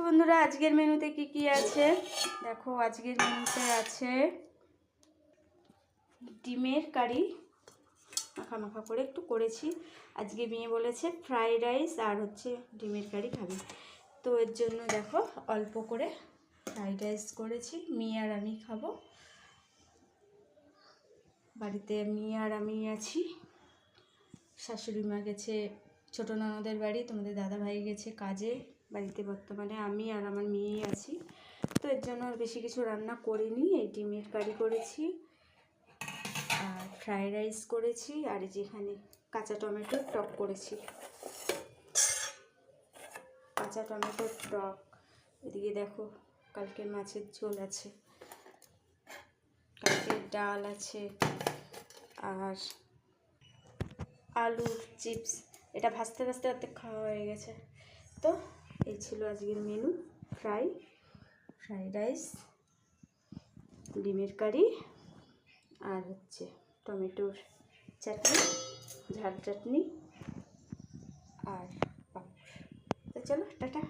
বন্ধুরা, আজকের মেনুতে কি আছে দেখো। আজকের মেনুতে আছে ডিমের কারি, মাখা মাখা করে একটু করেছি। আজকে মেয়ে বলেছে ফ্রাইড রাইস আর হচ্ছে ডিমের কারি খাবে, তো এর জন্য দেখো অল্প করে ফ্রাইড রাইস করেছি। মেয়ে আর আমি খাবো। বাড়িতে মেয়ে আর আমি আছি। শাশুড়ি মা গেছে ছোটো ননদের বাড়ি, তোমাদের দাদা ভাই গেছে কাজে। বাড়িতে বর্তমানে আমি আর আমার মেয়েই আছি, তো এর জন্য আর বেশি কিছু রান্না করিনি। এই ডিমের কারি করেছি আর ফ্রাইড রাইস করেছি, আর যেখানে কাঁচা টমেটোর টক করেছি, কাঁচা টমেটোর টক। এদিকে দেখো কালকের মাছের ঝোল আছে, কালকের ডাল আছে, আর আলুর চিপস। এটা ভাজতে ভাজতে অর্ধেক খাওয়া হয়ে গেছে। তো এই ছিল আজকের মেনু। ফ্রাইড রাইস, ডিমের কারি, আর হচ্ছে টমেটোর চাটনি, ঝাল চাটনি, আর পাঁপড়। তো চলো টাটা।